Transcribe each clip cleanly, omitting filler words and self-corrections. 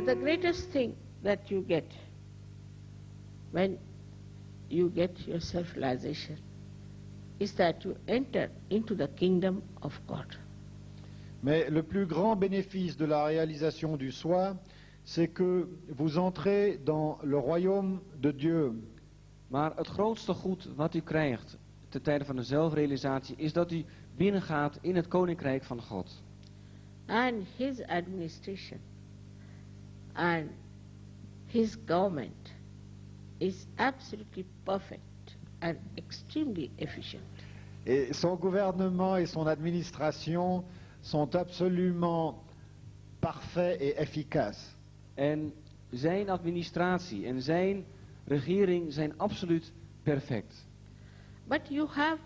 But the greatest thing that you get when you get your self-realization is that you enter into the kingdom of God. Mais le plus grand bénéfice de la réalisation du soi, c'est que vous entrez dans le royaume de Dieu. Maar het grootste goed wat u krijgt ten tijde van de zelfrealisatie is dat u binnengaat in het koninkrijk van God. And his administration and his government is absolutely perfect and extremely efficient. Et son gouvernement et son administration sont absolument parfaits et efficaces. En zijn administratie en zijn regering zijn absoluut perfect. But you have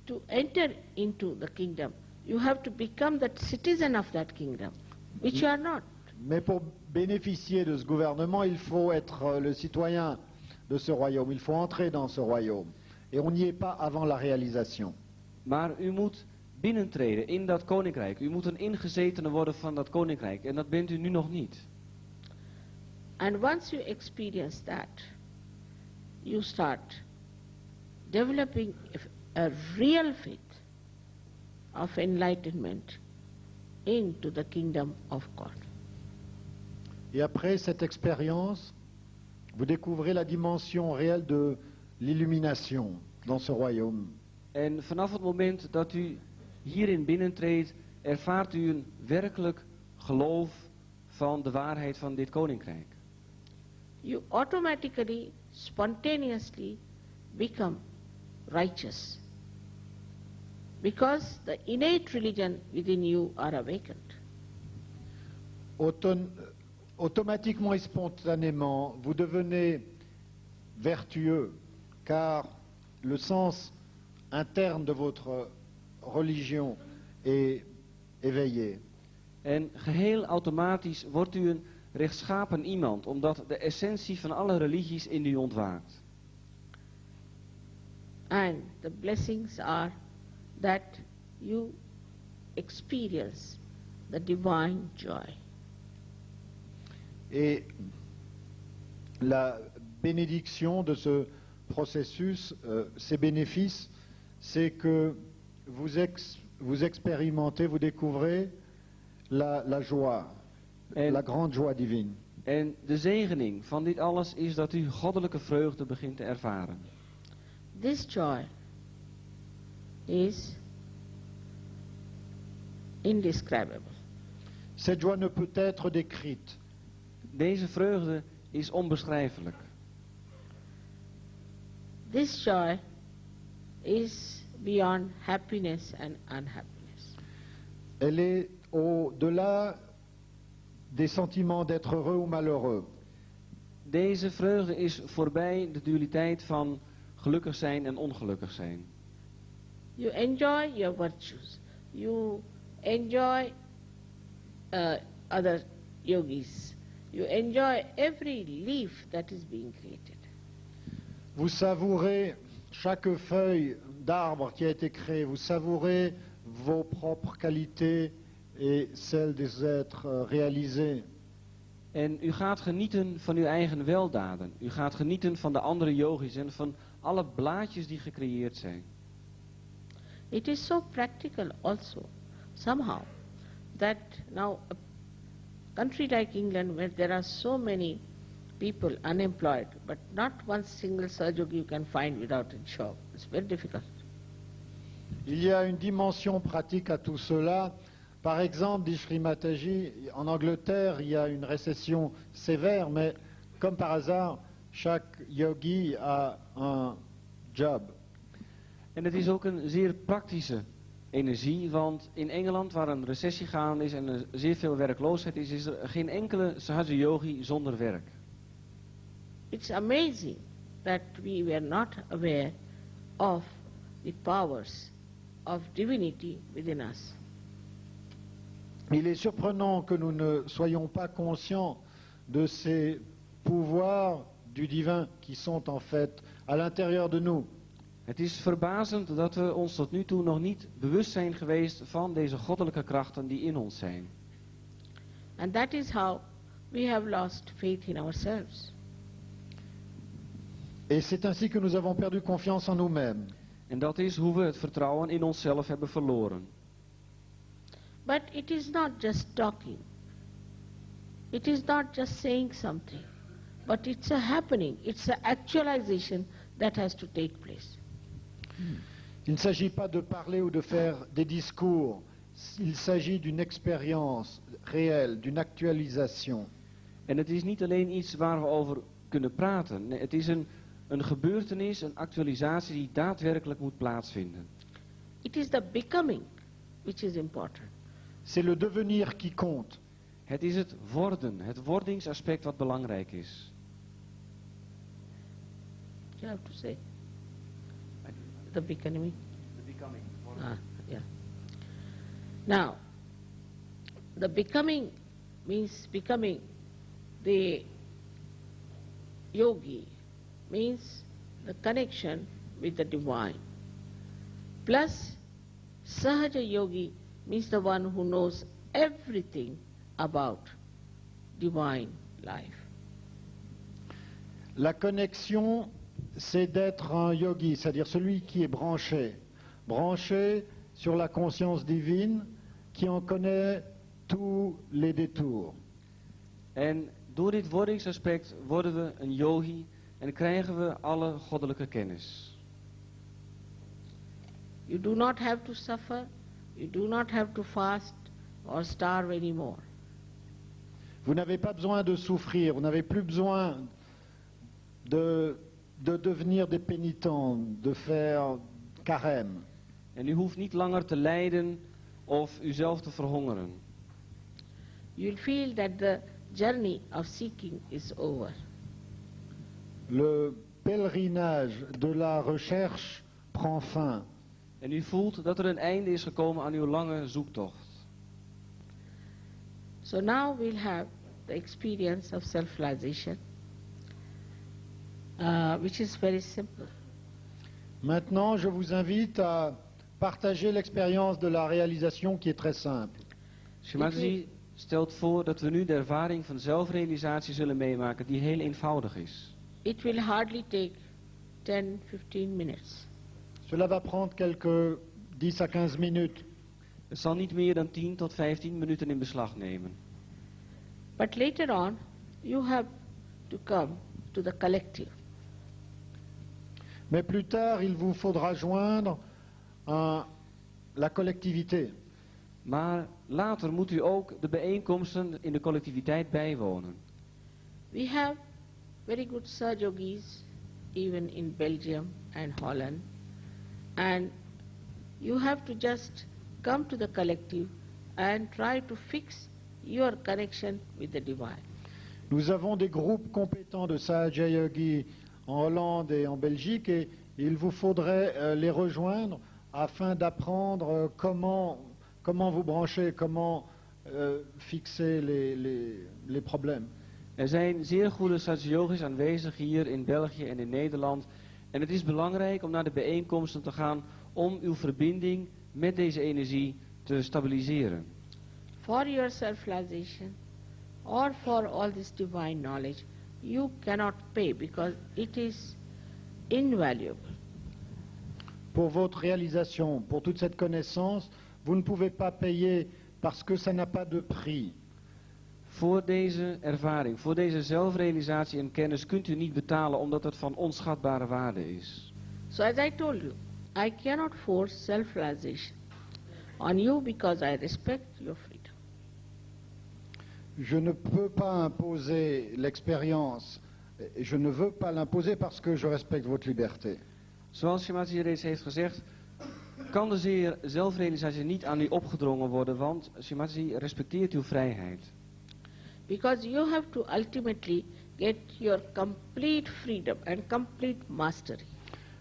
to enter into the kingdom. You have to become the citizen of that kingdom, which you are not. Mais pour bénéficier de ce gouvernement, il faut être le citoyen de ce royaume. Il faut entrer dans ce royaume. Et on n'y est pas avant la réalisation. Maar u moet binnentreden in dat koninkrijk. U moet een ingezetene worden van dat koninkrijk. En dat bent u nu nog niet. And once you experience that, you start developing a real faith of enlightenment into the kingdom of God. Et après cette expérience, vous découvrez la dimension réelle de l'illumination dans ce royaume. En vanaf het moment dat u hierin binnentreedt, ervaart u een werkelijk geloof van de waarheid van dit koninkrijk. You automatically, spontaneously become righteous because the innate religion within you are awakened. Automatiquement et spontanément, vous devenez vertueux, car le sens interne de votre religion est éveillé. En geheel automatisch wordt u een rechtschapen iemand, omdat de essentie van alle religies in u ontwaakt. And the blessings are that you experience the divine joy. Et la bénédiction de ce processus, ces bénéfices, c'est que vous expérimentez, vous découvrez la joie, la grande joie divine. En de zegening van dit alles is dat u goddelijke vreugde begint te ervaren. This joy is indescribable. Cette joie ne peut être décrite. Deze vreugde is onbeschrijfelijk. This joy is beyond happiness and unhappiness. Elle est au-delà des sentiments d'être heureux ou malheureux. Deze vreugde is voorbij de dualiteit van gelukkig zijn en ongelukkig zijn. You enjoy your virtues. You enjoy other yogis. You enjoy every leaf that is being created. Vous savourez chaque feuille d'arbre qui a été créée. Vous savourez vos propres qualités et celles des êtres réalisés. En u gaat genieten van uw eigen weldaden. U gaat genieten van de andere yogis en van alle blaadjes die gecreëerd zijn. It is so practical also, somehow, that now a country like England, where there are so many people unemployed, but not one single Sahaja-yogi you can find without a job. It's very difficult. Il y a une dimension pratique à tout cela. Par exemple, dit Sri Mataji, en Angleterre, il y a une récession sévère, mais comme par hasard, chaque yogi a un job. En het is ook een zeer praktische energie, want in Engeland, waar een recessie gaande is en er zeer veel werkloosheid is, is er geen enkele Sahaja yogi zonder werk. It's amazing that we were not aware of the powers of divinity within us. Il est surprenant que nous ne soyons pas conscients de ces pouvoirs du divin qui sont en fait à l'intérieur de nous. Het is verbazend dat we ons tot nu toe nog niet bewust zijn geweest van deze goddelijke krachten die in ons zijn. And that is how we have lost faith in ourselves. Et c'est ainsi que nous avons perdu confiance en nous-mêmes. En dat is hoe we het vertrouwen in onszelf hebben verloren. But it is not just talking. It is not just saying something. But it's a happening, it's an actualization that has to take place. Il ne s'agit pas de parler ou de faire des discours. Il s'agit d'une expérience réelle, d'une actualisation. En het is niet alleen iets waar we over kunnen praten. Nee, het is een gebeurtenis, een actualisatie die daadwerkelijk moet plaatsvinden. It is the becoming which is important. C'est le devenir qui compte. Het is het worden, het wordingsaspect wat belangrijk is. You have to say the becoming. Yeah. Now, the becoming means becoming the yogi, means the connection with the divine. Plus, Sahaja Yogi means the one who knows everything about divine life. La connexion, c'est d'être un yogi, c'est-à-dire celui qui est branché sur la conscience divine, qui en connaît tous les détours. En door dit wordingsaspect worden we een yogi en krijgen we alle goddelijke kennis. You do not have to suffer, you do not have to fast or starve anymore. Vous n'avez pas besoin de souffrir, vous n'avez plus besoin de devenir des pénitents, de faire carême. En u hoeft niet langer te lijden of uzelf te verhongeren. You'll feel that the journey of seeking is over. Le pèlerinage de la recherche prend fin. En u voelt dat er een einde is gekomen aan uw lange zoektocht. So now we'll have the experience of self-realization, which is very simple. Maintenant, je vous invite à partager l'expérience de la réalisation qui est très simple. Shri stelt voor dat we nu de ervaring van zelfrealisatie zullen meemaken die heel eenvoudig is. It will hardly take 10, 15 minutes. Cela va prendre quelques 10 à 15 minutes. Het zal niet meer dan 10 tot 15 minuten in beslag nemen. But later on, you have to come to the collective. Mais plus tard, il vous faudra joindre la collectivité. Maar later moet u ook de bijeenkomsten in de collectiviteit bijwonen. We have very good Sahajogis, even in Belgium and Holland. And you have to just come to the collective and try to fix your connection with the divine. Nous avons des groupes compétents de Sahaja Yogi en Hollande et en Belgique et il vous faudrait les rejoindre afin d'apprendre comment vous brancher, comment fixer les problèmes. Er zijn zeer goede Sahaja-yogis aanwezig hier in België en in Nederland. En het is belangrijk om naar de bijeenkomsten te gaan om uw verbinding met deze energie te stabiliseren. For your self-realization or for all this divine knowledge, you cannot pay because it is invaluable. Pour votre réalisation, pour toute cette connaissance, vous ne pouvez pas payer parce que ça n'a pas de prix. Voor deze ervaring, voor deze zelfrealisatie en kennis kunt u niet betalen omdat het van onschatbare waarde is. So as I told you, I cannot force self-realization on you because I respect your freedom. Je ne peux pas imposer l'expérience, et je ne veux pas l'imposer parce que je respecte votre liberté. Zoals Shimaji reeds heeft gezegd, kan de zelfrealisatie niet aan u opgedrongen worden, want Shimaji respecteert uw vrijheid. Because you have to ultimately get your complete freedom and complete mastery.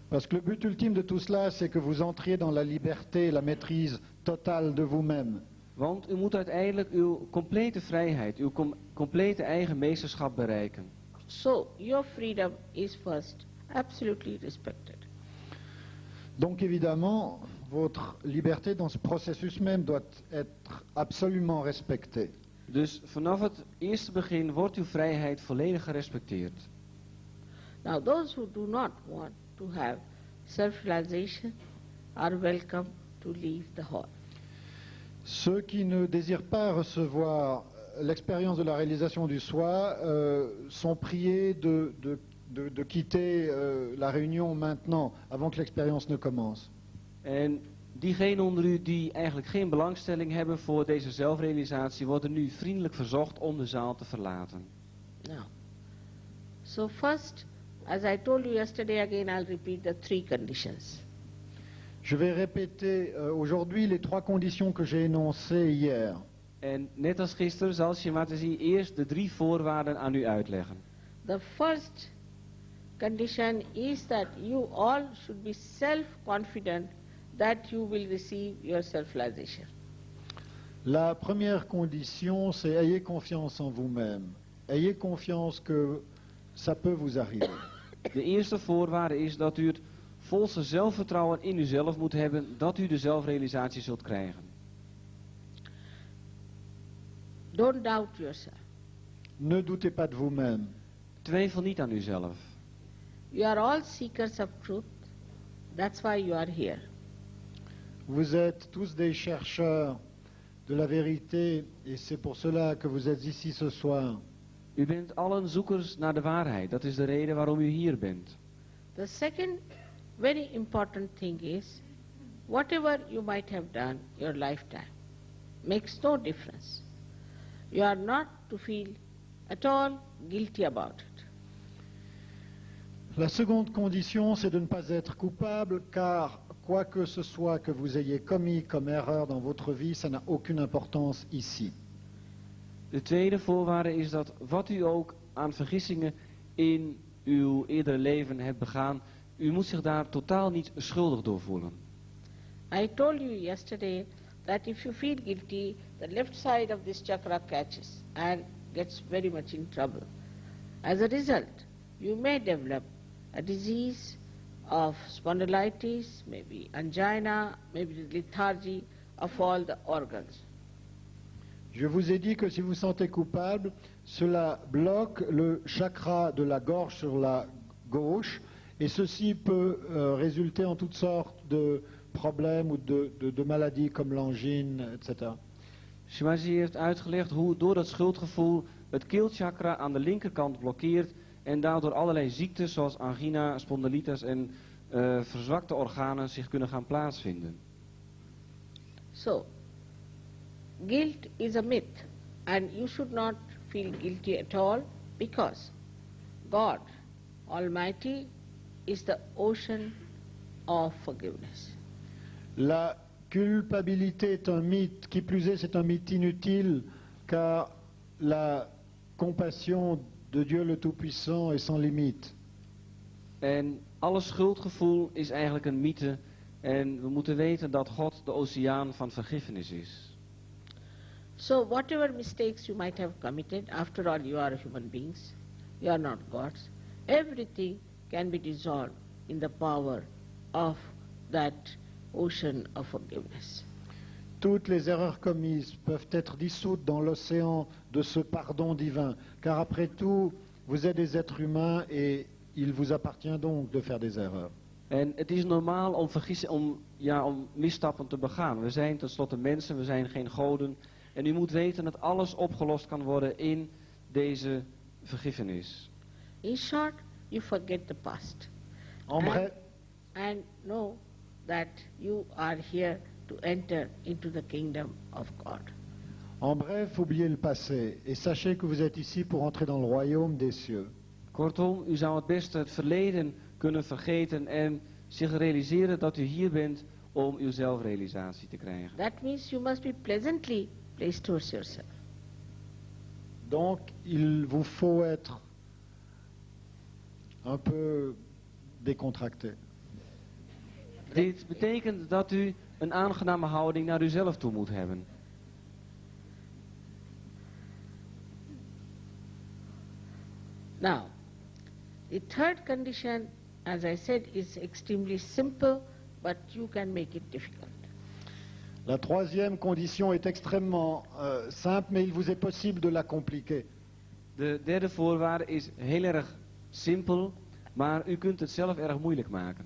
Parce que le but ultime de tout cela, c'est que vous entriez dans la liberté, la maîtrise totale de vous-même. Want u moet uiteindelijk uw complete vrijheid, uw complete eigen meesterschap bereiken. So your freedom is first absolutely respected. Donc évidemment, votre liberté dans ce processus même doit être absolument respectée. Dus vanaf het eerste begin wordt uw vrijheid volledig gerespecteerd. Now those who do not want to have self-realization are welcome to leave the hall. Ceux qui ne désirent pas recevoir l'expérience de la réalisation du soi sont priés de quitter la réunion maintenant, avant que l'expérience ne commence. En diegenen onder u die eigenlijk geen belangstelling hebben voor deze zelfrealisatie, worden nu vriendelijk verzocht om de zaal te verlaten. Now, so first, as I told you yesterday, again I'll repeat the 3 conditions. Je vais répéter aujourd'hui les 3 conditions que j'ai énoncées hier. En net als gisteren zal Shimataji eerst de 3 voorwaarden aan u uitleggen. The first condition is that you all should be self-confident that you will receive your self-realization. La première condition, c'est ayez confiance en vous-même. Ayez confiance que ça peut vous arriver. De eerste voorwaarde is dat u het volste zelfvertrouwen in uzelf moet hebben dat u de zelfrealisatie zult krijgen. Don't doubt yourself. Ne doutez pas de vous-même. Twijfel niet aan uzelf. You are all seekers of truth. That's why you are here. Vous êtes tous des chercheurs de la vérité et c'est pour cela que vous êtes ici ce soir. U bent allen zoekers naar de waarheid. Dat is de reden waarom u hier bent. The second very important thing is, whatever you might have done your lifetime makes no difference. You are not to feel at all guilty about it. La seconde condition, c'est de ne pas être coupable, car quoi que ce soit que vous ayez commis comme erreur dans votre vie, ça n'a aucune importance ici. De tweede voorwaarde is dat wat u ook aan vergissingen in uw eerdere leven hebt begaan, u moet zich daar totaal niet schuldig door voelen. I told you yesterday that if you feel guilty, the left side of this chakra catches and gets very much in trouble. As a result, you may develop a disease of spondylitis, maybe angina, maybe lethargy of all the organs. Je vous ai dit que si vous vous sentez coupable, cela bloque le chakra de la gorge sur la gauche, et ceci peut résulter en toutes sortes de problèmes ou de maladies comme l'angine, etc. Shivaji heeft uitgelegd hoe door dat schuldgevoel het keelchakra aan de linkerkant blokkeert en daardoor allerlei ziektes zoals angina, spondylitis en verzwakte organen zich kunnen gaan plaatsvinden. So, guilt is a myth, and you should not feel guilty at all, because God Almighty is the ocean of forgiveness. La culpabilité est un mythe, qui plus est, c'est un mythe inutile, car la compassion de Dieu le Tout-Puissant est sans limite. En alle schuldgevoel is eigenlijk een mythe en we moeten weten dat God de oceaan van vergiffenis is. So whatever mistakes you might have committed, after all you are human beings, you are not gods, everything can be dissolved in the power of that ocean of forgiveness. Toutes les erreurs commises peuvent être dissoutes dans l'océan de ce pardon divin, car après tout, vous êtes des êtres humains et il vous appartient donc de faire des erreurs. En het is normaal om misstappen te begaan. We zijn tenslotte mensen, we zijn geen goden. En u moet weten dat alles opgelost kan worden in deze vergiffenis. In short, you forget the past. En bref, And know that you are here to enter into the kingdom of God. en bref, oubliez le passé et sachez que vous êtes ici pour entrer dans le royaume des cieux. Kortom, u zou het beste het verleden kunnen vergeten en zich realiseren dat u hier bent om uw zelfrealisatie te krijgen. That means you must be pleasantly placed towards yourself. Donc, il vous faut être un peu décontracté. Dit betekent dat u een aangename houding naar uzelf toe moet hebben. Now, the third condition, as I said, is extremely simple, but you can make it difficult. La troisième condition est extrêmement simple, mais il vous est possible de la compliquer. De derde voorwaarde is heel erg simpel, maar u kunt het zelf erg moeilijk maken.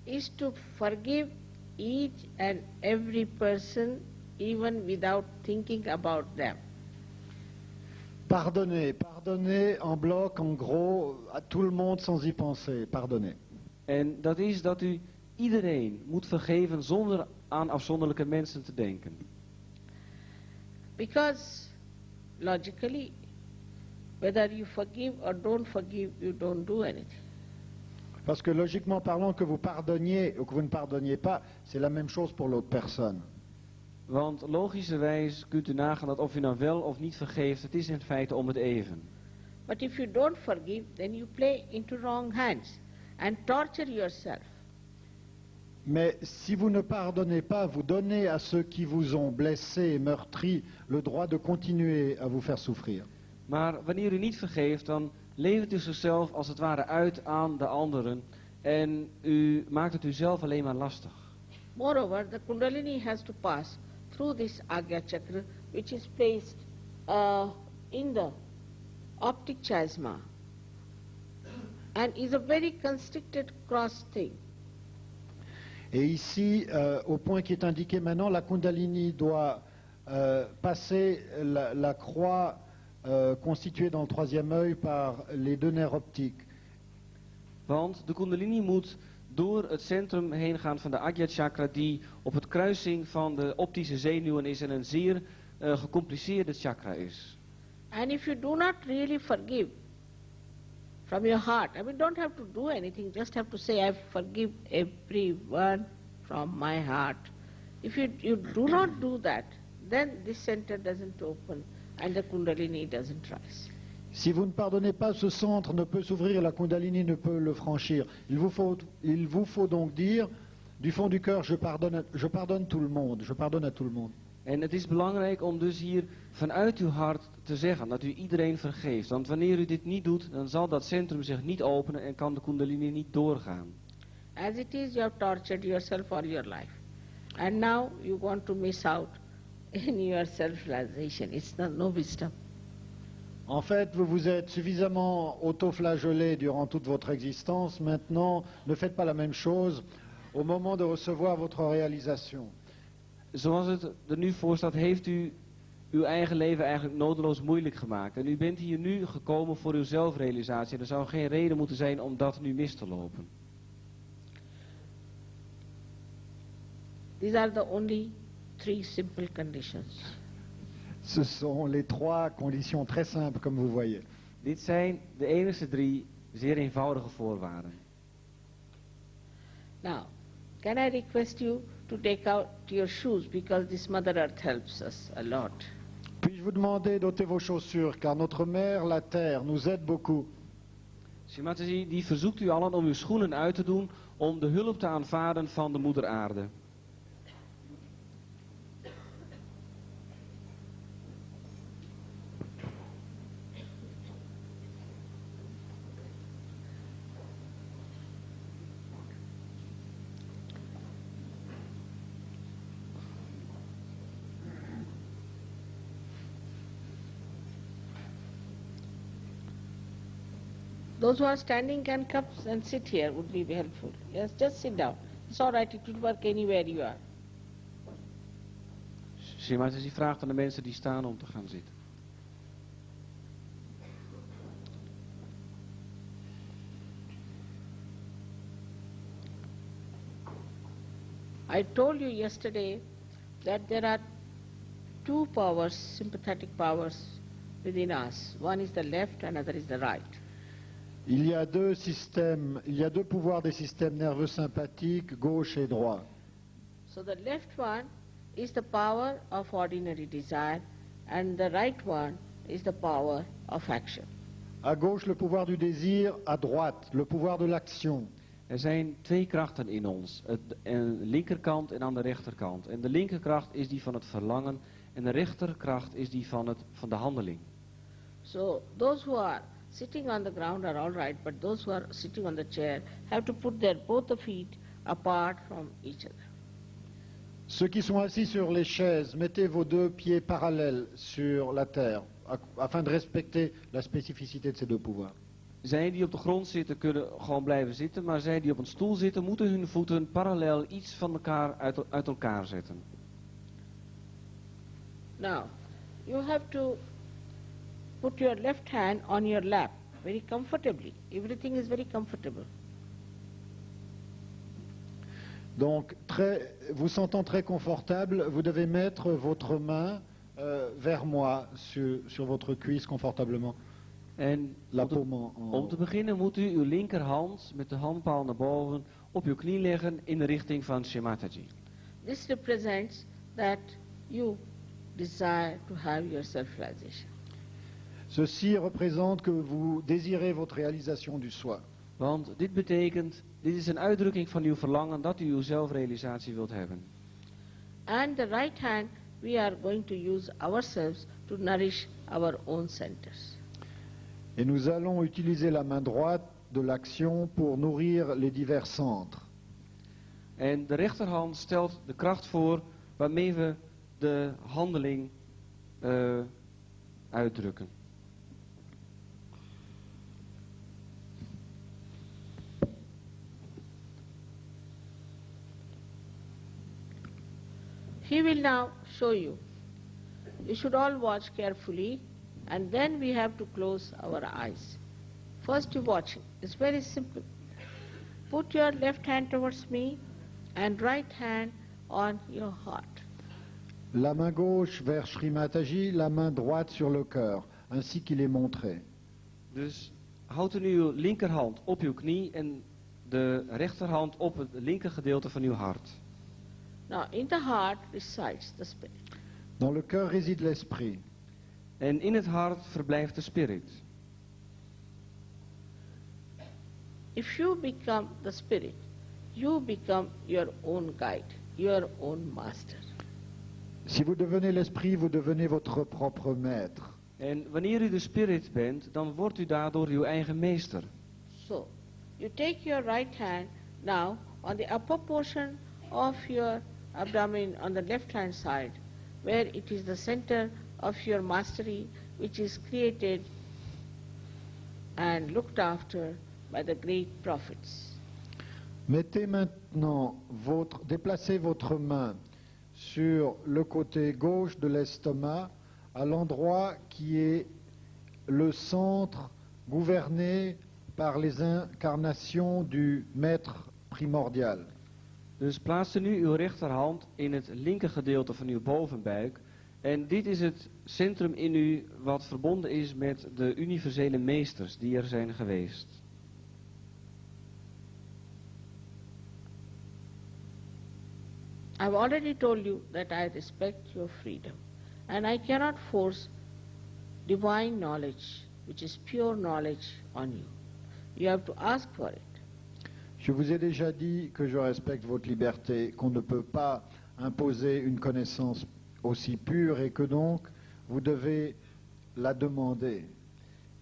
Is to forgive each and every person even without thinking about them. Pardonnez, pardonnez en bloc, en gros, à tout le monde sans y penser. Pardonnez. En dat is dat u iedereen moet vergeven zonder aan afzonderlijke mensen te denken. Because logically, whether you forgive or don't forgive, you don't do anything. Parce que logiquement parlant, que vous pardonniez ou que vous ne pardonniez pas, c'est la même chose pour l'autre personne. Want logischerwijs kunt u nagaan dat of u nou wel of niet vergeeft, het is in feite om het even. But if you don't forgive, then you play into wrong hands and torture yourself. Mais si vous ne pardonnez pas, vous donnez à ceux qui vous ont blessé et meurtri le droit de continuer à vous faire souffrir. Maar wanneer u niet vergeeft, dan levert u zichzelf als het ware uit aan de anderen en u maakt het uzelf alleen maar lastig. Moreover, the Kundalini has to pass through this Agya Chakra, which is placed in the optic chiasma and is a very constricted cross thing. Et ici, au point qui est indiqué maintenant, la Kundalini doit passer la croix constituée dans le troisième œil par les deux nerfs optiques. Want de Kundalini moet door het centrum heen gaan van de Agya Chakra, die op het kruising van de optische zenuwen is en een zeer gecompliceerde chakra is. And if you do not really forgive from your heart, I mean, don't have to do anything, just have to say, I forgive everyone from my heart. If you do not do that, then this center doesn't open and the Kundalini doesn't rise. Si vous ne pardonnez pas, ce centre ne peut s'ouvrir, la Kundalini ne peut le franchir. Il vous faut donc dire, du fond du cœur, je pardonne tout le monde, je pardonne à tout le monde. En het is belangrijk om dus hier vanuit uw hart te zeggen dat u iedereen vergeeft. Want wanneer u dit niet doet, dan zal dat centrum zich niet openen en kan de Kundalini niet doorgaan. As it is, you have tortured yourself all your life. And now you want to miss out in your self-realization. It's no wisdom. En fait, vous vous êtes suffisamment auto-flagellé durant toute votre existence. Maintenant, ne faites pas la même chose au moment de recevoir votre réalisation. Zoals het er nu voor staat, heeft u uw eigen leven eigenlijk nodeloos moeilijk gemaakt. En u bent hier nu gekomen voor uw zelfrealisatie. Er zou geen reden moeten zijn om dat nu mis te lopen. These are the only 3 simple conditions. Ce sont les 3 conditions très simples, comme vous voyez. Dit zijn de enige 3 zeer eenvoudige voorwaarden. Now, can I request you to take out your shoes, because this Mother Earth helps us a lot. Puis-je vous demander d'ôter vos chaussures, car notre mère, la terre, nous aide beaucoup. Shimataji, die verzoekt u allen om uw schoenen uit te doen om de hulp te aanvaarden van de moeder aarde. Those who are standing can come and sit here, would be helpful. Yes, just sit down. It's all right, it will work anywhere you are. Shimataji vraagt aan de mensen die staan om te gaan zitten. I told you yesterday that there are 2 powers, sympathetic powers within us. One is the left, another is the right. Il y a 2 systèmes, il y a 2 pouvoirs des systèmes nerveux sympathiques, gauche et droit. So the left one is the power of ordinary desire, and the right one is the power of action. À gauche, le pouvoir du désir, à droite, le pouvoir de l'action. Er zijn 2 krachten in ons, een linkerkant en aan de rechterkant. En de linkerkracht is die van het verlangen en de rechterkracht is die van de handeling. So those who are sitting on the ground are all right, but those who are sitting on the chair have to put both the feet apart from each other. Ceux qui sont assis sur les chaises, mettez vos deux pieds parallèles sur la terre, afin de respecter la spécificité de ces deux pouvoirs. Zij die op de grond zitten kunnen gewoon blijven zitten, maar zij die op een stoel zitten moeten hun voeten parallel iets van elkaar uit elkaar zetten. Now, you have to put your left hand on your lap very comfortably. Everything is very comfortable. Donc, vous sentant très confortable, vous devez mettre votre main vers moi sur votre cuisse confortablement. En La paume om te beginnen moet u uw linkerhand met de handpalm naar boven op uw knie leggen in de richting van Shri Mataji. This represents that you desire to have your self-realization. Ceci représente que vous désirez votre réalisation du soi. Want dit betekent, dit is een uitdrukking van uw verlangen dat u uw zelfrealisatie wilt hebben. And the right hand, we are going to use ourselves to nourish our own centers. Et nous allons utiliser la main droite de l'action pour nourrir les divers centres. En de rechterhand stelt de kracht voor waarmee we de handeling uitdrukken. He will now show you. You should all watch carefully, and then we have to close our eyes. First you watch. It's very simple. Put your left hand towards me and right hand on your heart. La main gauche vers Shri Mataji, la main droite sur le cœur, ainsi qu'il est montré. Dus houdt u nu uw linkerhand op uw knie en de rechterhand op het linker gedeelte van uw hart. Now in the heart resides the spirit. Dans le cœur réside l'esprit. En in het hart verblijft de spirit. If you become the spirit, you become your own guide, your own master. Si vous devenez l'esprit, vous devenez votre propre maître. En wanneer u de spirit bent, dan wordt u daardoor uw eigen meester. So, you take your right hand now on the upper portion of your abdomen on the left hand side, where it is the center of your mastery, which is created and looked after by the great prophets. Mettez maintenant déplacez votre main sur le côté gauche de l'estomac, à l'endroit qui est le centre gouverné par les incarnations du maître primordial. Dus plaats nu uw rechterhand in het linker gedeelte van uw bovenbuik. En dit is het centrum in u wat verbonden is met de universele meesters die er zijn geweest. I've already told you that I respect your freedom, and I cannot force divine knowledge, which is pure knowledge, on you. You have to ask for it. Je vous ai déjà dit que je respecte votre liberté, qu'on ne peut pas imposer une connaissance aussi pure et que donc vous devez la demander.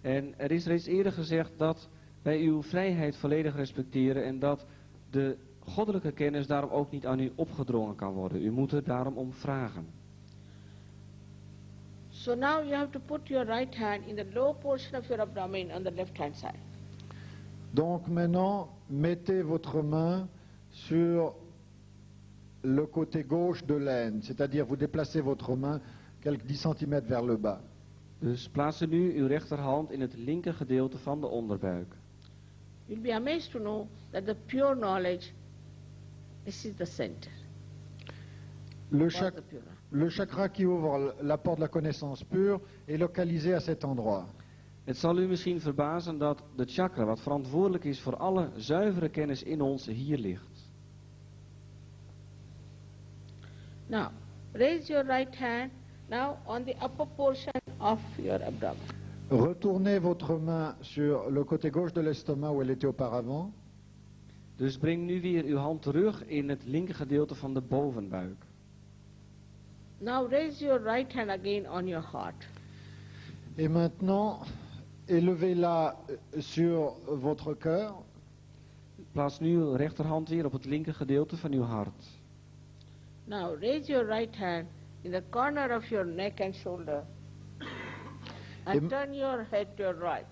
En er is reeds eerder gezegd dat wij uw vrijheid volledig respecteren en dat de goddelijke kennis daarom ook niet aan u opgedrongen kan worden. U moet er daarom om vragen. So now you have to put your right hand in the lower portion of your abdomen on the left hand side. Donc maintenant, mettez votre main sur le côté gauche de l'aine, c'est-à-dire vous déplacez votre main quelques 10 cm vers le bas. Dus plaats nu uw rechterhand in het linker gedeelte van de onderbuik. You'll be amazed to know that the pure knowledge, this is the center. Le chakra qui ouvre la porte de la connaissance pure est localisé à cet endroit. Het zal u misschien verbazen dat de chakra, wat verantwoordelijk is voor alle zuivere kennis in ons, hier ligt. Now, raise your right hand now on the upper portion of your abdomen. Retournez votre main sur le côté gauche de l'estomac où elle était auparavant. Dus breng nu weer uw hand terug in het linker gedeelte van de bovenbuik. Now raise your right hand again on your heart. Et maintenant, élevez-la sur votre cœur. Plaats nu uw rechterhand weer op het linker gedeelte van uw hart. Now raise your right hand in the corner of your neck and shoulder and turn your head to your right.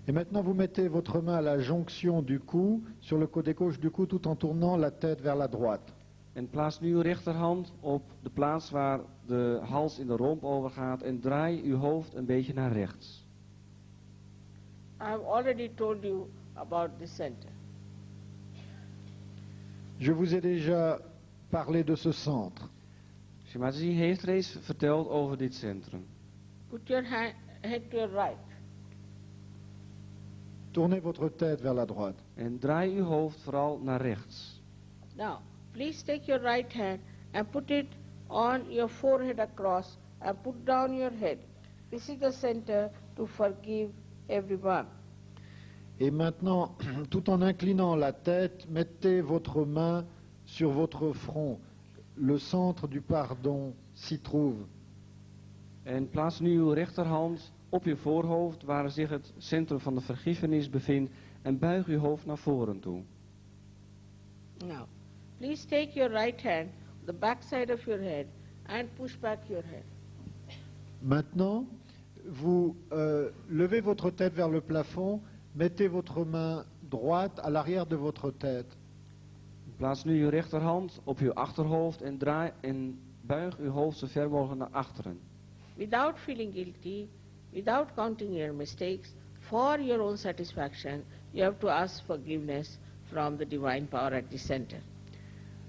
Et maintenant, vous mettez votre main à la jonction du cou, sur le côté gauche du cou, tout en tournant la tête vers la droite. En plaats nu uw rechterhand op de plaats waar de hals in de romp overgaat en draai uw hoofd een beetje naar rechts. I have already told you about the center. Je vous ai déjà parlé de ce centre. Shri heeft reeds verteld over dit centrum. Put your head to your right. Tournez votre tête vers la droite. En draai uw hoofd vooral naar rechts. Now, please take your right hand and put it on your forehead across and put down your head. This is the center to forgive everyone. Et maintenant, tout en inclinant la tête, mettez votre main sur votre front. Le centre du pardon s'y trouve. En plaats nu uw rechterhand op uw voorhoofd waar zich het centrum van de vergiffenis bevindt en buig uw hoofd naar voren toe. Now, please take your right hand, the back side of your head, and push back your head. Maintenant, vous levez votre tête vers le plafond, mettez votre main droite à l'arrière de votre tête. Plaats nu uw rechterhand op uw achterhoofd en buig uw hoofd zo ver mogelijk naar achteren. Without feeling guilty, without counting your mistakes, for your own satisfaction, you have to ask forgiveness from the divine power at the center.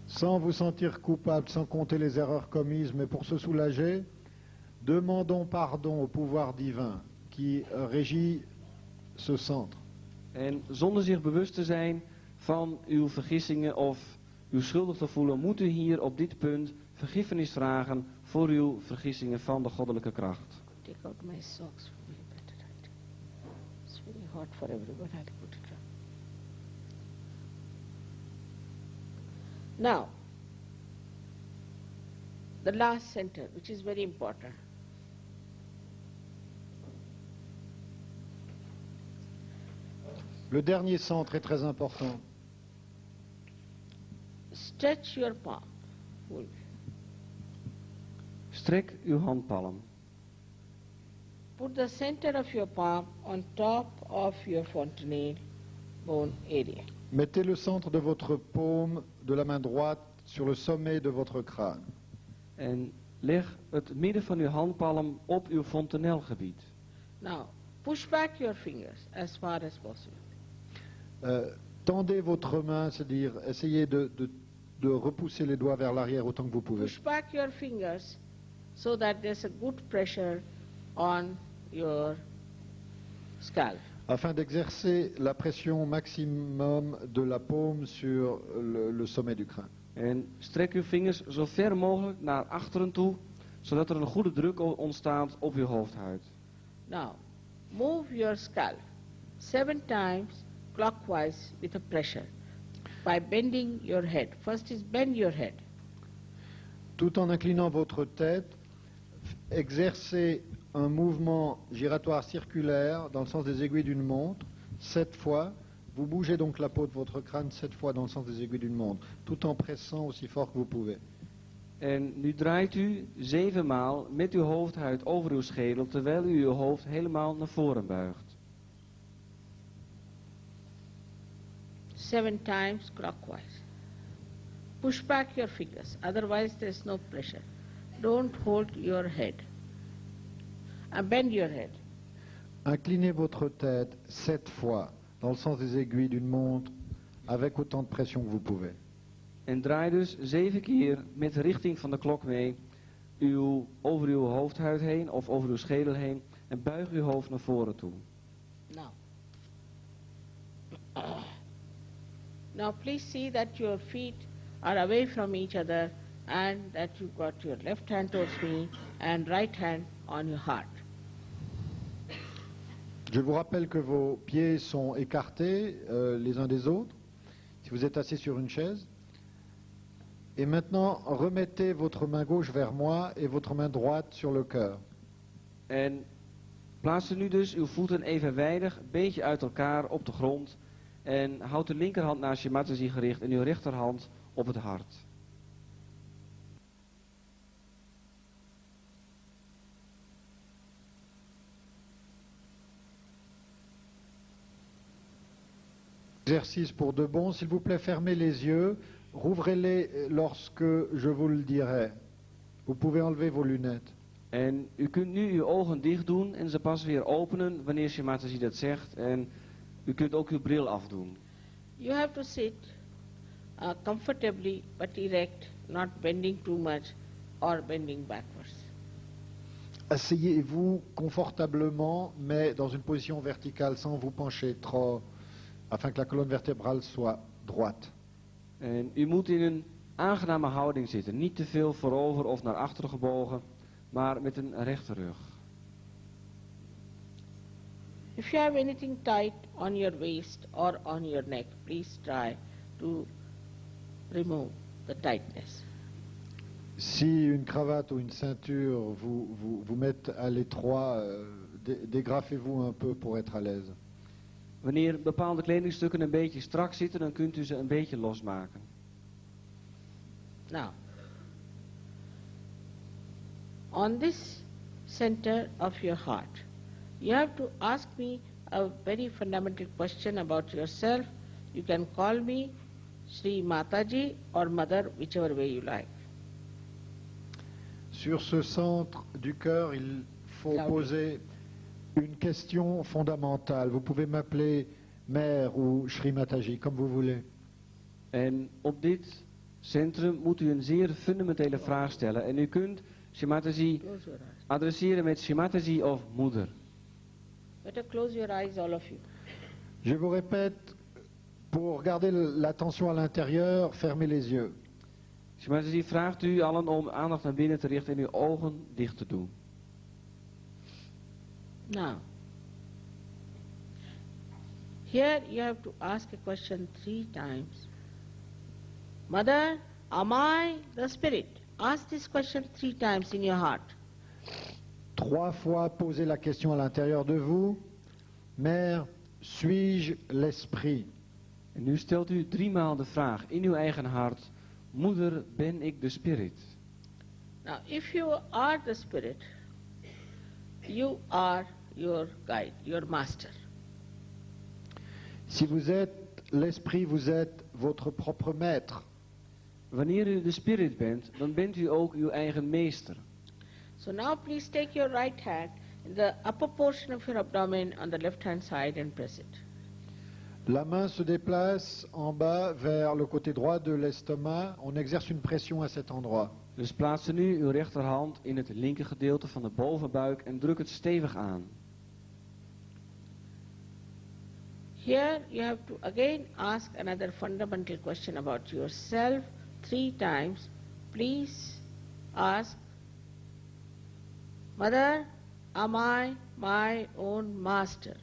Sans vous sentir coupable, sans compter les erreurs commises, mais pour se soulager, demandons pardon au pouvoir divin qui régit ce centre. En zonder zich bewust te zijn van uw vergissingen of u schuldig te voelen, moet u hier op dit punt vergiffenis vragen voor uw vergissingen van de goddelijke kracht. Take out my socks for me better. It's very hot for everyone. I'll put it on. Now, the last center, which is very important. Le dernier centre est très important. Stretch your palm. Strek uw handpalm. Put the center of your palm on top of your fontanelle bone area. Mettez le centre de votre paume de la main droite sur le sommet de votre crâne. En leg het midden van uw handpalm op uw fontanelgebied. Now, push back your fingers as far as possible. Tendez votre main, c'est-à-dire essayez de repousser les doigts vers l'arrière autant que vous pouvez. Push back your fingers so that there's a good pressure on your scalp. Afin d'exercer la pression maximum de la paume sur le sommet du crâne. En strek uw vingers zo ver mogelijk naar achteren toe, zodat er een goede druk ontstaat op uw hoofdhuid. Now, move your scalp 7 times clockwise with a pressure by bending your head. First is bend your head. Tout en inclinant votre tête, exercez un mouvement giratoire circulaire dans le sens des aiguilles d'une montre, 7 fois. Vous bougez donc la peau de votre crâne 7 fois dans le sens des aiguilles d'une montre, tout en pressant aussi fort que vous pouvez. En nu draait u 7 maal met uw hoofdhuid over uw schedel, terwijl u uw hoofd helemaal naar voren buigt. 7 times clockwise. Push back your fingers, otherwise there's no pressure. Don't hold your head. And bend your head. Inclinez votre tête 7 fois dans le sens des aiguilles d'une montre avec autant de pression que vous pouvez. En draai dus 7 keer met de richting van de klok mee, over uw hoofdhuid heen of over uw schedel heen en buig uw hoofd naar voren toe. Now please see that your feet are away from each other and that you've got your left hand towards me and right hand on your heart. Je vous rappelle que vos pieds sont écartés les uns des autres, si vous êtes assis sur une chaise. Et maintenant, remettez votre main gauche vers moi et votre main droite sur le cœur. En plaats nu dus uw voeten evenwijdig, een beetje uit elkaar op de grond. En houd de linkerhand naast je Mataji gericht en uw rechterhand op het hart. Exercice pour de bon, s'il vous plaît, fermez les yeux, rouvrez-les lorsque je vous le dirai. Vous pouvez enlever vos lunettes. En u kunt nu uw ogen dicht doen en ze pas weer openen wanneer Shri Mataji dat zegt. En u kunt ook uw bril afdoen. You have to sit comfortably but erect, not bending too much or bending backwards. Asseyez-vous confortablement, mais dans une position verticale, sans vous pencher trop, afin que la colonne vertébrale soit droite. En u moet in een aangename houding zitten. Niet te veel voorover of naar achteren gebogen, maar met een rechte rug. If you have anything tight on your waist or on your neck, please try to remove the tightness. Si une cravate ou une ceinture vous met à l'étroit, dégrafez-vous un peu pour être à l'aise. Wanneer bepaalde kledingstukken een beetje strak zitten, dan kunt u ze een beetje losmaken. Now, on this center of your heart, you have to ask me a very fundamental question about yourself. You can call me Sri Mataji or Mother, whichever way you like. Sur ce centre du cœur, il faut poser une question fondamentale. Vous pouvez m'appeler Mère ou Shri Mataji, comme vous voulez. En op dit centrum moet u een zeer fundamentele vraag stellen. En u kunt Shri Mataji Close your eyes. adresseren met Shri Mataji of moeder. Better close your eyes, all of you. Je vous répète, pour garder l'attention à l'intérieur, fermez les yeux. Shri Mataji vraagt u allen om aandacht naar binnen te richten en uw ogen dicht te doen. Now, here you have to ask a question 3 times. Mother, am I the spirit? Ask this question 3 times in your heart. 3 fois, posez la question à l'intérieur de vous. Mère, suis-je l'esprit? En nu stelt u 3 maal de vraag in uw eigen hart. Moeder, ben ik de spirit? Now, if you are the spirit, you are your guide, your master. Si vous êtes l'esprit, vous êtes votre propre maître. Wanneer u de spirit bent, dan bent u ook uw eigen meester. So now please take your right hand in the upper portion of your abdomen on the left hand side and press it. La main se déplace en bas vers le côté droit de l'estomac. On exerce une pression à cet endroit. Dus plaats nu uw rechterhand in het linker gedeelte van de bovenbuik en druk het stevig aan. Here you have to again ask another fundamental question about yourself 3 times. Please ask, Mother, am I my own master?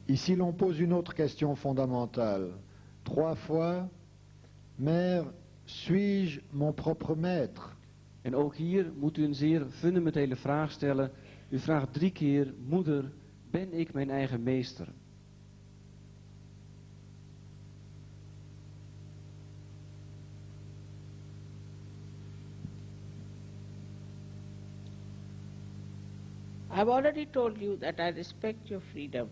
Ici, l'on pose une autre question fondamentale. 3 fois, Mère, suis-je mon propre maître? En ook hier moet u een zeer fundamentele vraag stellen. U vraagt 3 keer, moeder, ben ik mijn eigen meester? I've already told you that I respect your freedom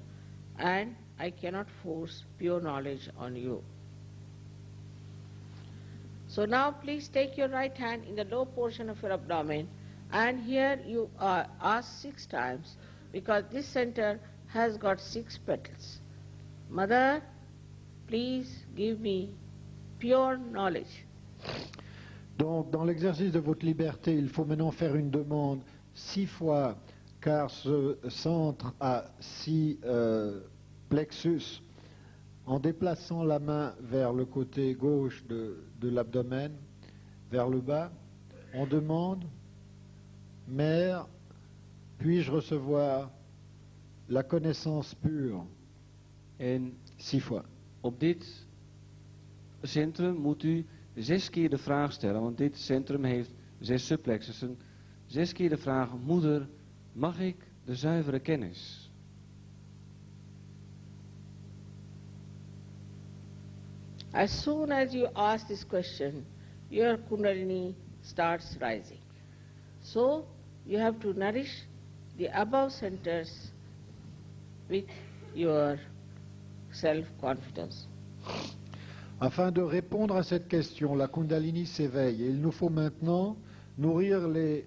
and I cannot force pure knowledge on you. So now please take your right hand in the low portion of your abdomen and here you ask 6 times because this center has got 6 petals. Mother, please give me pure knowledge. Donc, dans l'exercice de votre liberté, il faut maintenant faire une demande 6 fois, car ce centre a 6 plexus. En déplaçant la main vers le côté gauche de l'abdomen, vers le bas, on demande, Mère, puis-je recevoir la connaissance pure? En 6 fois. op dit centrum moet u 6 keer de vraag stellen, want dit centrum heeft 6 subplexussen. 6 keer de vraag, moeder, mag ik de zuivere kennis? As soon as you ask this question, your Kundalini starts rising. So you have to nourish the above centers with your self-confidence. Afin de répondre à cette question, la Kundalini s'éveille et il nous faut maintenant nourrir les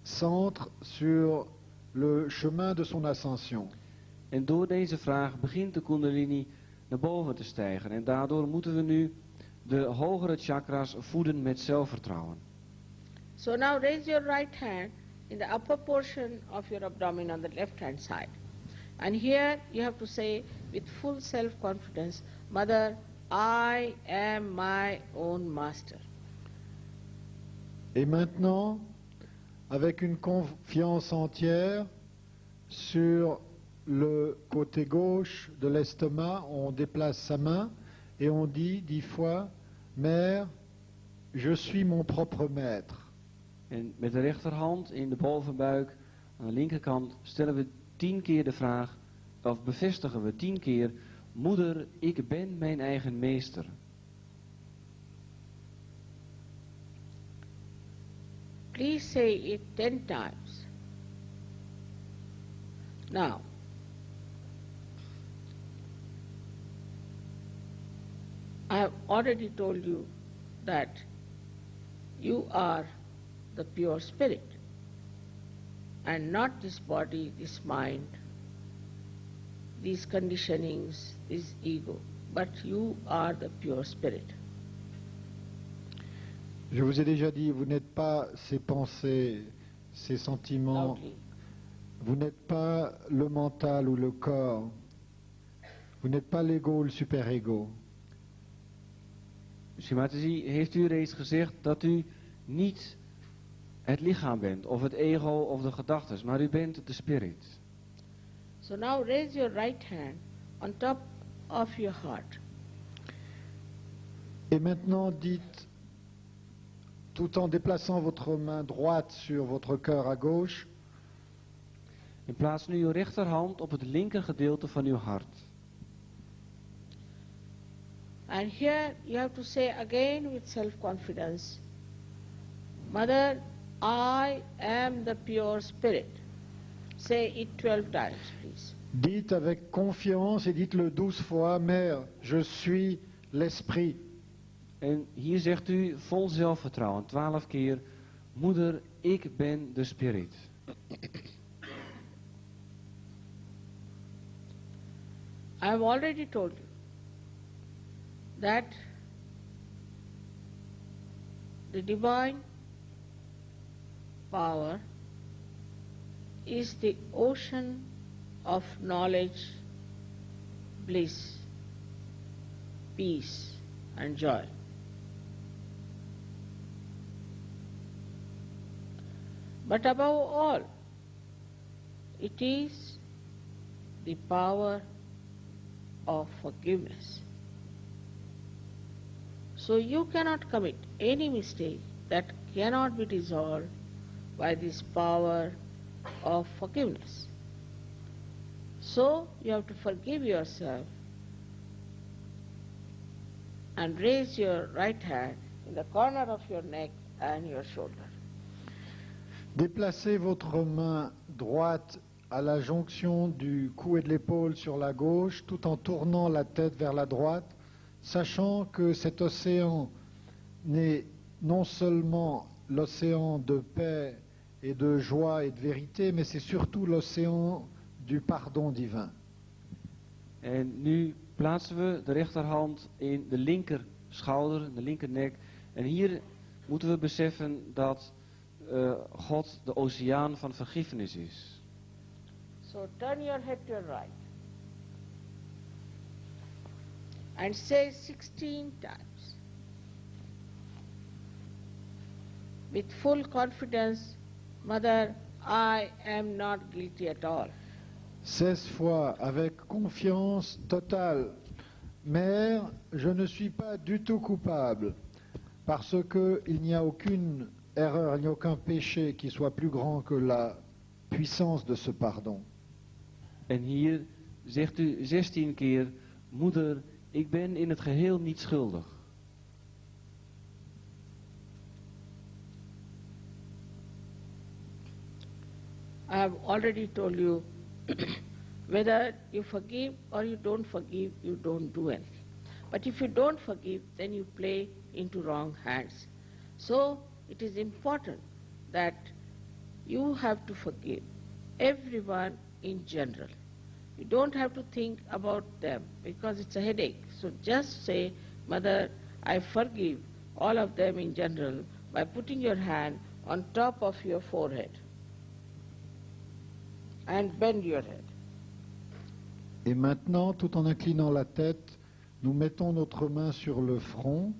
centres sur le chemin de son ascension. En door deze vraag begint de Kundalini naar boven te stijgen. En daardoor moeten we nu de hogere chakras voeden met zelfvertrouwen. So now raise your right hand in the upper portion of your abdomen on the left hand side. And here you have to say with full self-confidence, Mother, I am my own master. Et maintenant, avec une confiance entière sur le côté gauche de l'estomac, on déplace sa main et on dit 10 fois, Mère, je suis mon propre maître. En met de rechterhand in de bovenbuik aan de linkerkant stellen we 10 keer de vraag, of bevestigen we 10 keer, Moeder, ik ben mijn eigen meester. Please say it 10 times. Now, I have already told you that you are the pure spirit and not this body, this mind, these conditionings, this ego, but you are the pure spirit. Je vous ai déjà dit, vous n'êtes pas ces pensées, ces sentiments, Loudly. vous n'êtes pas le mental ou le corps, vous n'êtes pas l'ego ou le super-ego. Shimataji, heeft u reeds gezegd dat u niet het lichaam bent, of het ego, of de gedachtes, maar u bent de spirit. So now raise your right hand on top of your heart. Et maintenant, dites, tout en déplaçant votre main droite sur votre cœur à gauche, En plaats nu uw rechterhand op het linker gedeelte van uw hart. And here you have to say again with self-confidence, Mother, I am the pure spirit. Say it 12 times, please. dites avec confiance et dites-le 12 fois, Mère, je suis l'esprit. En hier zegt u vol zelfvertrouwen 12 keer, Moeder, ik ben de spirit. I have already told you that the divine power is the ocean of knowledge, bliss, peace, and joy. But above all, it is the power of forgiveness. So you cannot commit any mistake that cannot be dissolved by this power of forgiveness. So you have to forgive yourself and raise your right hand in the corner of your neck and your shoulder. Déplacez votre main droite à la jonction du cou et de l'épaule sur la gauche, tout en tournant la tête vers la droite, sachant que cet océan n'est non seulement l'océan de paix et de joie et de vérité, mais c'est surtout l'océan du pardon divin. En nu plaatsen we de rechterhand in de linker schouder, de linkernek. En hier moeten we beseffen dat God de oceaan van vergiffenis is. So turn your head to your right and say 16 times with full confidence, Mother, I am not guilty at all. 16 fois avec confiance totale. Mère, je ne suis pas du tout coupable, parce qu'il n'y a aucune erreur, il n'y a aucun péché qui soit plus grand que la puissance de ce pardon. En hier zegt u 16 keer, Moeder, ik ben in het geheel niet schuldig. I have already told you Whether you forgive or you don't forgive, you don't do anything. But if you don't forgive, then you play into wrong hands. So it is important that you have to forgive everyone in general. You don't have to think about them because it's a headache. So just say, Mother, I forgive all of them in general by putting your hand on top of your forehead and bend your head. Et maintenant, tout en inclinant la tête, nous mettons notre main sur le front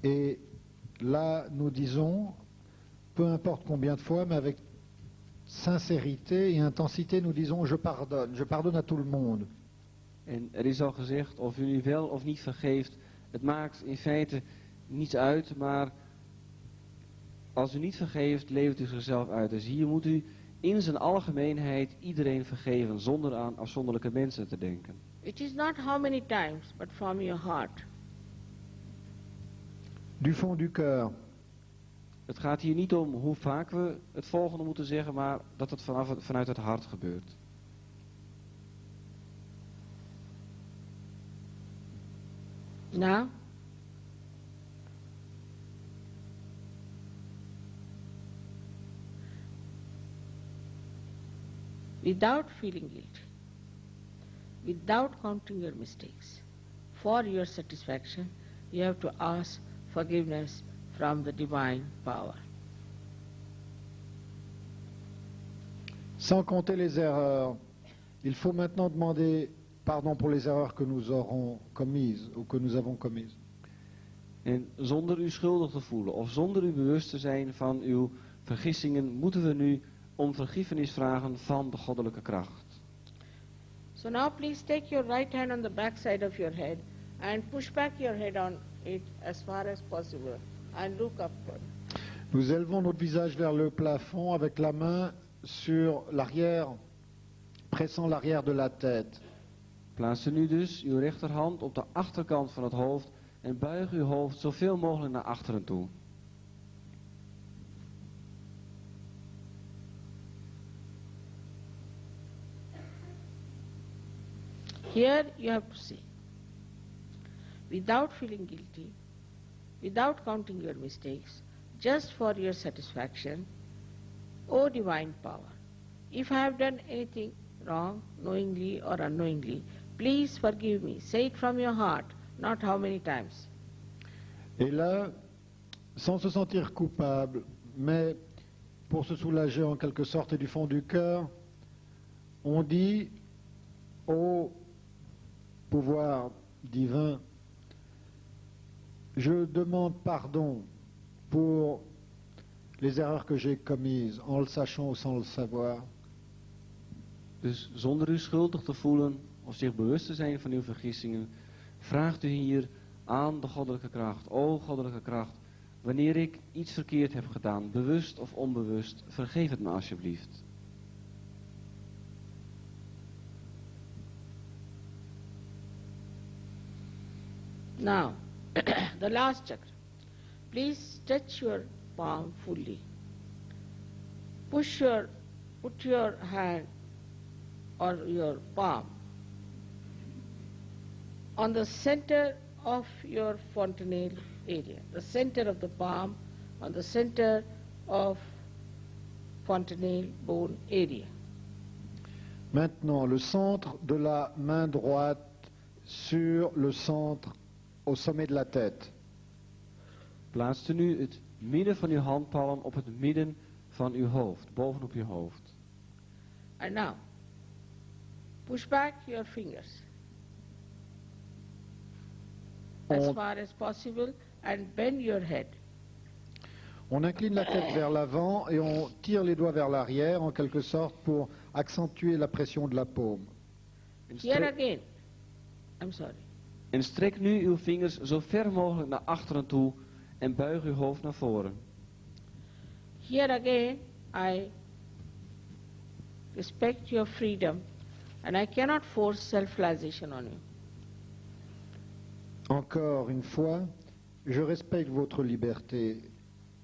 et là nous disons, peu importe combien de fois, mais avec sincérité et intensité, nous disons je pardonne à tout le monde. En er is al gezegd, of u nu wel of niet vergeeft, het maakt in feite niets uit, maar als u niet vergeeft, levert u zichzelf uit. Dus hier moet u in zijn algemeenheid iedereen vergeven, zonder aan afzonderlijke mensen te denken. It is not how many times, but from your heart. Du fond du cœur. Het gaat hier niet om hoe vaak we het volgende moeten zeggen, maar dat het vanuit het hart gebeurt. Now, without feeling guilty, without counting your mistakes, for your satisfaction, you have to ask forgiveness from the divine power. Sans compter les erreurs, il faut maintenant demander pardon pour les erreurs que nous aurons commises ou que nous avons commises. En zonder u schuldig te voelen of zonder u bewust te zijn van uw vergissingen, moeten we nu om vergiffenis vragen van de goddelijke kracht. So now please take your right hand on the back side of your head and push back your head on it as far as possible and look upward. Nous élevons notre visage vers le plafond avec la main sur l'arrière, pressant l'arrière de la tête. Plaats nu dus uw rechterhand op de achterkant van het hoofd en buig uw hoofd zoveel mogelijk naar achteren toe. Here you have to say, without feeling guilty, without counting your mistakes, just for your satisfaction, O divine power, if I have done anything wrong, knowingly or unknowingly, please forgive me. Say it from your heart, not how many times. Et là, sans se sentir coupable, mais pour se soulager en quelque sorte du fond du cœur, on dit au pouvoir divin, je demande pardon pour les erreurs que j'ai commises, en le sachant ou sans le savoir. Dus zonder u schuldig te voelen of zich bewust te zijn van uw vergissingen, vraagt u hier aan de goddelijke kracht. O goddelijke kracht, wanneer ik iets verkeerd heb gedaan, bewust of onbewust, vergeef het me alsjeblieft. Now, the last chakra. Please stretch your palm fully. Put your hand or your palm on the center of your fontanelle area, the center of the palm on the center of fontanelle bone area. Maintenant, le centre de la main droite sur le centre au sommet de la tête. Plaatst nu het midden van uw handpalm op het midden van uw hoofd, bovenop uw hoofd. And now, push back your fingers as far as possible and bend your head. On incline la tête vers l'avant et on tire les doigts vers l'arrière en quelque sorte pour accentuer la pression de la paume. Here again, I'm sorry. En strek nu uw vingers zo ver mogelijk naar achteren toe en buig uw hoofd naar voren. Here again, I respect your freedom and I cannot force self-realization on you. Encore une fois, je respecte votre liberté.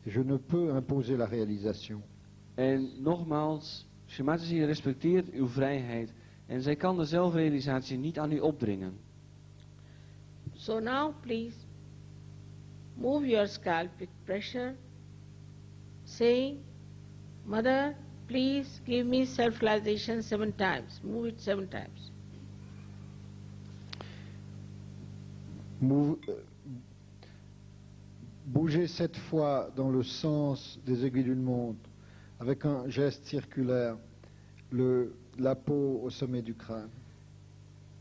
Je ne peux imposer la réalisation. En nogmaals, Shri Mataji respecteert uw vrijheid en zij kan de zelfrealisatie niet aan u opdringen. So now please move your scalp with pressure, saying, Mother, please give me self-realization 7 times. Move it 7 times. Bougez 7 fois dans le sens des aiguilles d'une montre, avec un geste circulaire, la peau au sommet du crâne.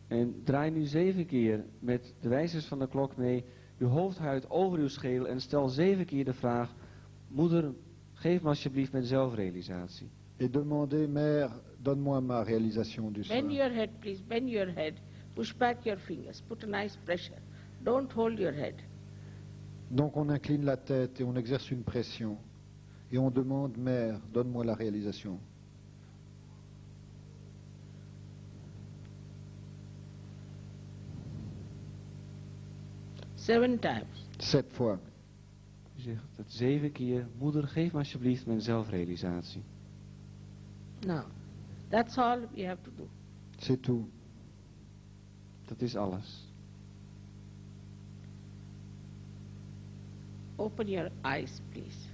En draai nu 7 keer met de wijzers van de klok mee uw hoofdhuid over uw schedel en stel 7 keer de vraag: Moeder, geef me alsjeblieft mijn zelfrealisatie. Et demandez, Mère, donne-moi ma réalisation du Bend soin. your head, please. Bend your head. Push back your fingers. Put a nice pressure. Don't hold your head. Donc on incline la tête et on exerce une pression. Et on demande, Mère, donne-moi la réalisation. Seven times. 7 fois. U zegt het 7 keer: Moeder, geef me alsjeblieft mijn zelfrealisatie. Now, that's all we have to do. C'est tout. Dat is alles. Open your eyes, please.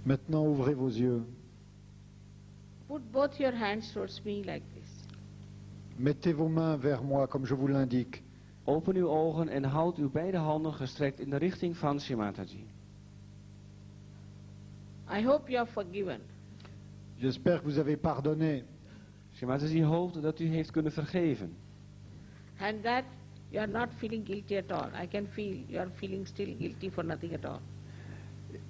Maintenant, ouvrez vos yeux. Put both your hands towards me like this. Mettez vos mains vers moi comme je vous l'indique. Open uw ogen en houd uw beide handen gestrekt in de richting van Shri Mataji. I hope you are forgiven. J'espère que vous avez pardonné. Shri Mataji hoopt dat u heeft kunnen vergeven. And that you are not feeling guilty at all. I can feel you are feeling still guilty for nothing at all.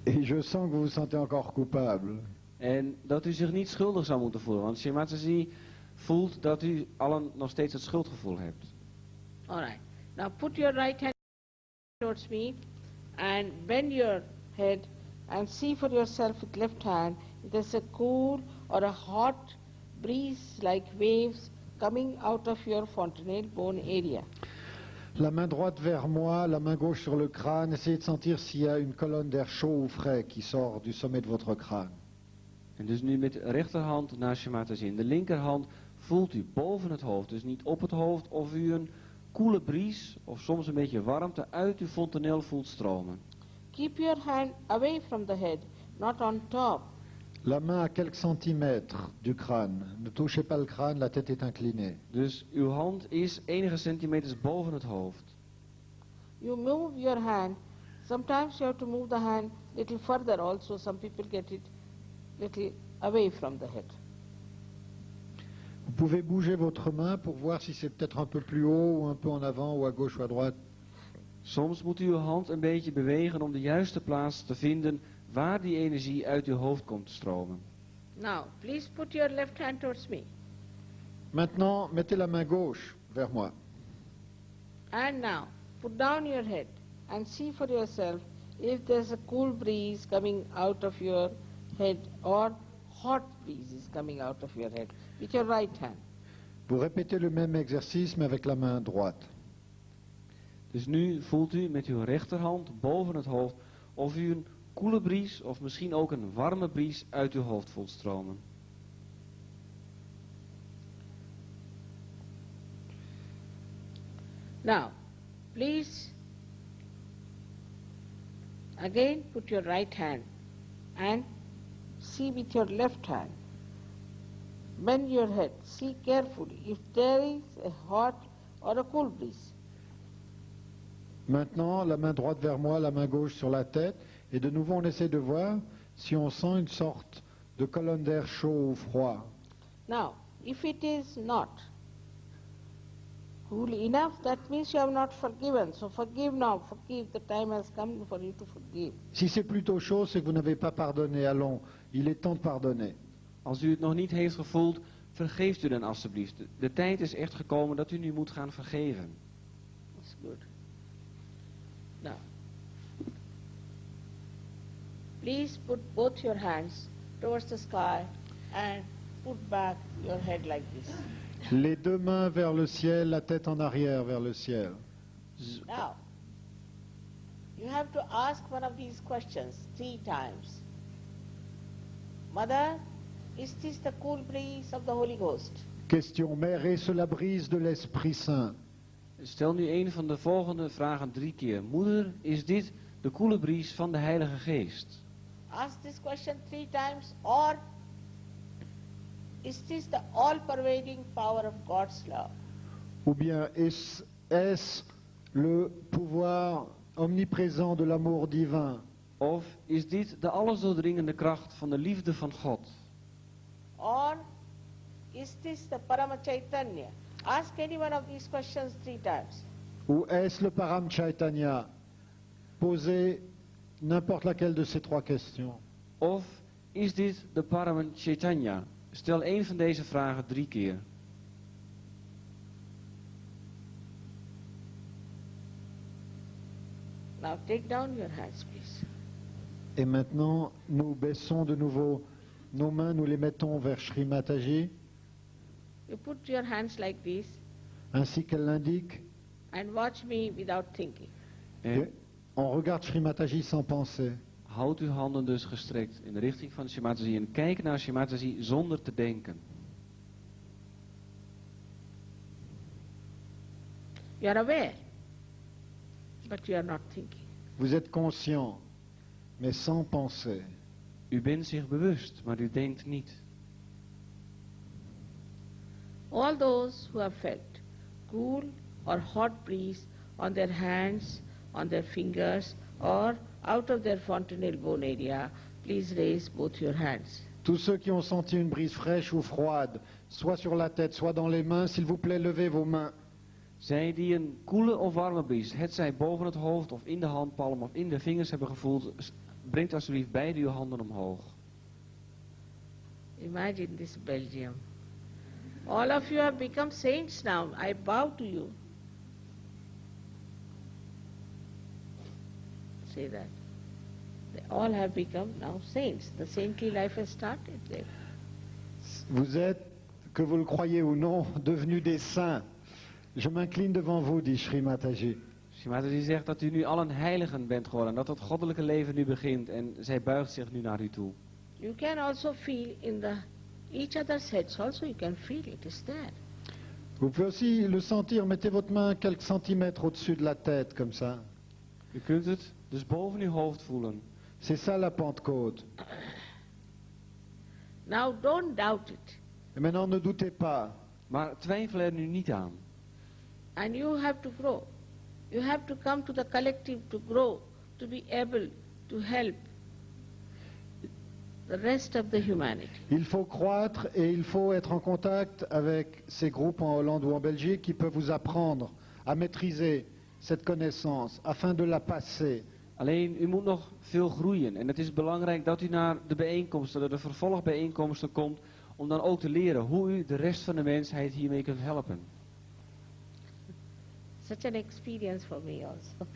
Et je sens que vous vous sentez encore coupable. En dat u zich niet schuldig zou moeten voelen, want Shri Mataji voelt dat u allen nog steeds het schuldgevoel hebt. All right. Now put your right hand towards me and bend your head and see for yourself with left hand if there's a cool or a hot breeze like waves coming out of your fontanelle bone area. La main droite vers moi, la main gauche sur le crâne. Essayez de sentir s'il y a une colonne d'air chaud ou frais qui sort du sommet de votre crâne. En dus nu met de rechterhand naar Shri Mataji. In de linkerhand voelt u boven het hoofd, dus niet op het hoofd, of u een koele bries of soms een beetje warmte uit uw fontanel voelt stromen. Keep your hand away from the head, not on top. La main à quelques centimètres du crâne. Ne touchez pas le crâne, la tête est inclinée. Dus uw hand is enige centimeters boven het hoofd. You move your hand. Sometimes you have to move the hand little further also. Some people get it little away from the head. Vous pouvez bouger votre main pour voir si c'est peut-être un peu plus haut ou un peu en avant ou à gauche ou à droite. Soms moet u uw hand een beetje bewegen om de juiste plaats te vinden waar die energie uit uw hoofd komt te stromen. Now, please put your left hand towards me. Maintenant, mettez la main gauche vers moi. And now, put down your head and see for yourself if there's a cool breeze coming out of your head or hot breeze is coming out of your head with your right hand. Vous répétez le même exercice mais avec la main droite. Dus nu voelt u met uw rechterhand boven het hoofd of u een koele bries of misschien ook een warme bries uit uw hoofd voelt stromen. Now, please again put your right hand and see with your left hand. Bend your head, see carefully if there is a hot or a cool breeze. Maintenant, la main droite vers moi, la main gauche sur la tête. Et de nouveau, on essaie de voir si on sent une sorte de colonne d'air chaud ou froid. Now, if it is not cool enough, that means you have not forgiven. So forgive now, forgive. The time has come for you to forgive. Si c'est plutôt chaud, c'est que vous n'avez pas pardonné. Allons, il est temps de pardonner. Als u het nog niet heeft gevoeld, vergeeft u dan alstublieft. De tijd is echt gekomen dat u nu moet gaan vergeven. That's good. Now, please put both your hands towards the sky and put back your head like this. Les deux mains vers le ciel, la tête en arrière vers le ciel. Now, you have to ask one of these questions 3 times. Mother, is this the cool breeze of the Holy Ghost? Question, mère, est-ce la brise de l'Esprit Saint? Stel nu een van de volgende vragen 3 keer. Moeder, is dit de koele bries van de Heilige Geest? Ask this question 3 times, or is this the all-pervading power of God's love? Ou bien est-ce le pouvoir omniprésent de l'amour divin? Of is dit de allesdoordringende kracht van de liefde van God? Or is this the Parama Chaitanya? Ask any one of these questions 3 times. Ou est-ce le Param Chaitanya? Posez n'importe laquelle de ces 3 questions. Of is dit de Paraman Chaitanya? Stel één van deze vragen 3 keer. Now take down your hands, please. Et maintenant, nous baissons de nouveau nos mains, nous les mettons vers Shri Mataji, You put your hands like this ainsi qu'elle l'indique. and watch me without thinking. En Et on regarde Shri Mataji sans penser. houd uw handen dus gestrekt in de richting van Shimataji en kijk naar Shimataji zonder te denken. You are aware, but you are not thinking. Vous êtes conscient, mais sans penser. U bent zich bewust, maar u denkt niet. All those who have felt cool or hot breeze on their hands, on their fingers, or out of their fontanelle bone area, please raise both your hands. Tous ceux qui ont senti une brise fraîche ou froide, soit sur la tête, soit dans les mains, s'il vous plaît, levez vos mains. Zij die een koele of warme bries, hetzij boven het hoofd of in de handpalm of in de vingers hebben gevoeld, brengt alsjeblieft beide uw handen omhoog. Imagine this Belgium. All of you have become saints now. I bow to you. Say that. They all have become now saints. The saintly life has started there. Vous êtes, que vous le croyez ou non, devenus des saints. Je m'incline devant vous, dit Shri Mataji. Shimataji zegt dat u nu al een heiligen bent geworden, dat het goddelijke leven nu begint en zij buigt zich nu naar u toe. You can also feel in each other's heads also you can feel it is there. Vous pouvez aussi le sentir, mettez votre main quelques centimètres au-dessus de la tête, comme ça. U kunt het dus boven uw hoofd voelen. C'est ça la Pentecôte. Now don't doubt it. Et maintenant, ne doutez pas. Maar twijfel er nu niet aan. And you have to grow. You have to come to the collective to grow, to be able to help the rest of the humanity. Il faut croître et il faut être en contact avec ces groupes en Hollande ou en Belgique qui peuvent vous apprendre à maîtriser cette connaissance afin de la passer. Alleen, u moet nog veel groeien. En het is belangrijk dat u naar de bijeenkomsten, de vervolgbijeenkomsten komt, om dan ook te leren hoe u de rest van de mensheid hiermee kunt helpen. Such an experience for me also.